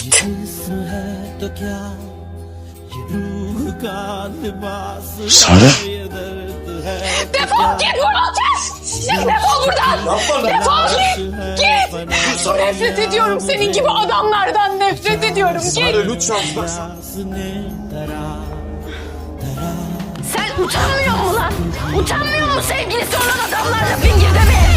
Git. Sare. Defol git buradan. Defol buradan. Defol git. Git. Nefret ediyorum senin gibi adamlardan, nefret ediyorum. Git. Lütfen bak. Sen utanmıyor musun lan? Utanmıyor musun sevgilisi olan adamlarla fingir demeye?